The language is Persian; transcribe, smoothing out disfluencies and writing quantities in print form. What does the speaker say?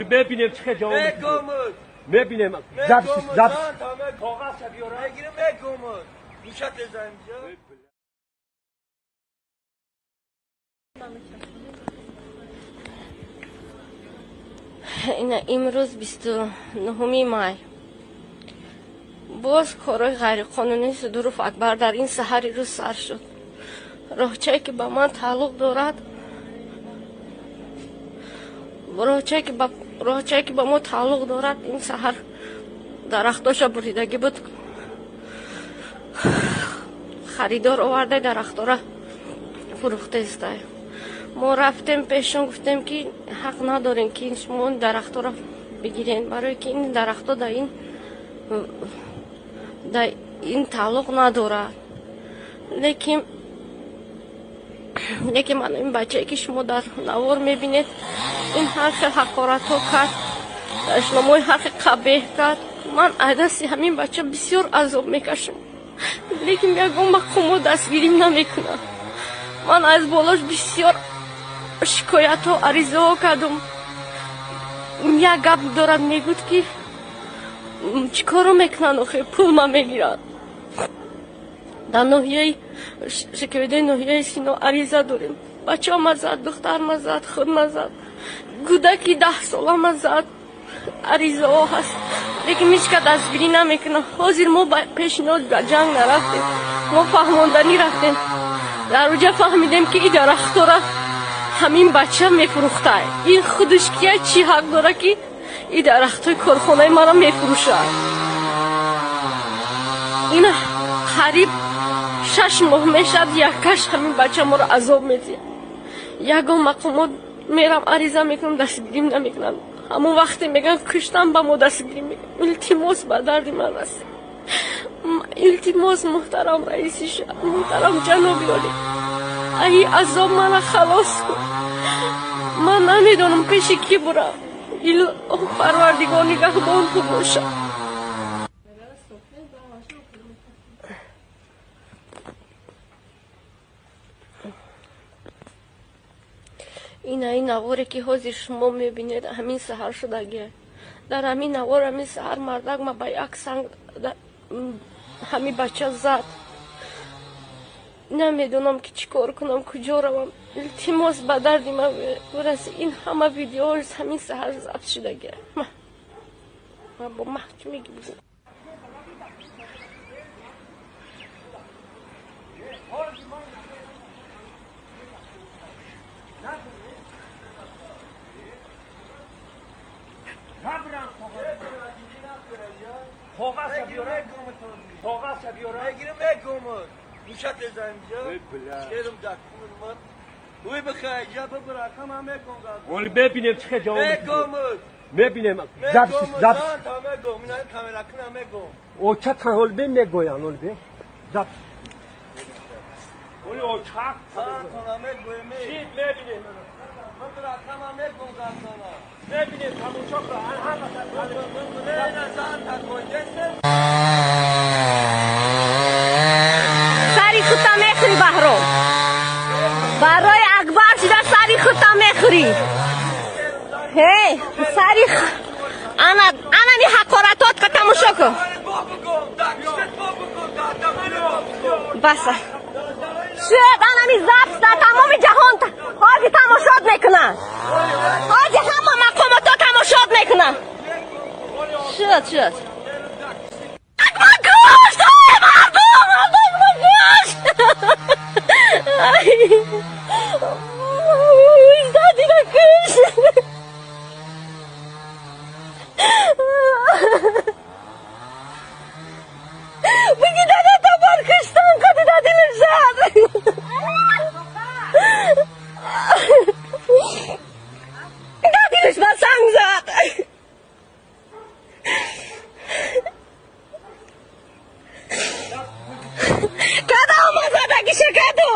ببینیم چه جواب میگمد ببینیم میگمد زب تمام کاغذ بیاره میگیرم میگمد گوشت زنجا این امروز 29 مای باز کارهای غیر قانونی صدور اکبر در این سحر روز سر شد. راهچه‌ای که به من تعلق دارد راهچه‌ای که به ما تعلق دارد این سحر درختاشا بریدگی بود. خریدار آورده درختا را فروخته است. ما رفتیم پیشون گفتیم که حق ندارین که شما این درختا را بگیرین، برای که این درختا در این تعلق ندارد. لیکن من این بچه که شما در نوار میبینید این هر خیل حقارت ها کرد، اشنامای حق قبیح کرد. من عدسی همین بچه بسیار عذاب میکشم، لیکن یکم با دستگیریم نمیکنم. من از بالاش بسیار شکایت و عریضه ها کردم. یک گپ دارد میگوید که چیکارو میکنن آخه پول ما میگیرن. در ناحیه شکایت ناحیه سینا عریضه داریم. بچه ما زد، دختر ما زد، خود ما زد، کودکی 10 ساله ما زد. عریضه ها هست لیکن هیچ که دستگیری نمیکنه. حاضر ما پیشنهاد به جنگ نرفتیم، ما فهماندنی رفتیم. در اونجا فهمیدیم که این درخت را همین بچه میفروخته. این خودش که چی حق داره که این درخت های کارخانه ما را میفروشه؟ این قریب 6 ماه میشد یک کش همین بچه ما را عذاب میده. یکم مقامات میرم عریضه میکنم دستگیریم نمیکنن. همون وقتی میگن کشتم با ما دستگیری میکنم. التماس به درد من رسید. التماس محترم رئیس شهر، محترم جنابی عالی، ای عذاب من خلاص کن. من نمیدونم پیش کی برم. پروردگار نگهبان تو باشه. این نواری که حاضر شما میبینید همین سحر شدگیه. در همین نوار همین سحر مردک ما با یک سنگ همین بچه زد. نمیدونم که چی کار کنم، کجا روم. التماس به درد من برسه. این همه ویدیو همین سحر ضبط شدگیه. ما با محکمه گیریم. کاغذ بیاره میگیرم میگمد گوشت زنجا شیرم دکون من وی بخیر جا ببره کم میگم ببینیم چه جواب میگمد ببینیم تمام میگم نه کاملا کنم میگم او چه تنهال به میگوین اون به زب اون او چه کنم میگم چی ببینیم ببره کم میگم گفتم ببینیم تماشا کن سری خودتا میخوری بهرام، برای اکبر شده سری خودتا میخوری. هی سری انا می حقارتات که تماشا کن. بس شد انا می زبط در تمام جهان حاجی تماشات میکنن. حاجی همه مقامات تماشات میکنن. شد اکبر گوشت مردم گوشت دادی را گوشت بگی داده تا بار کشتم کدی دادی نشد دادی نش با سنگ زد. کدو آمازدگی شکدو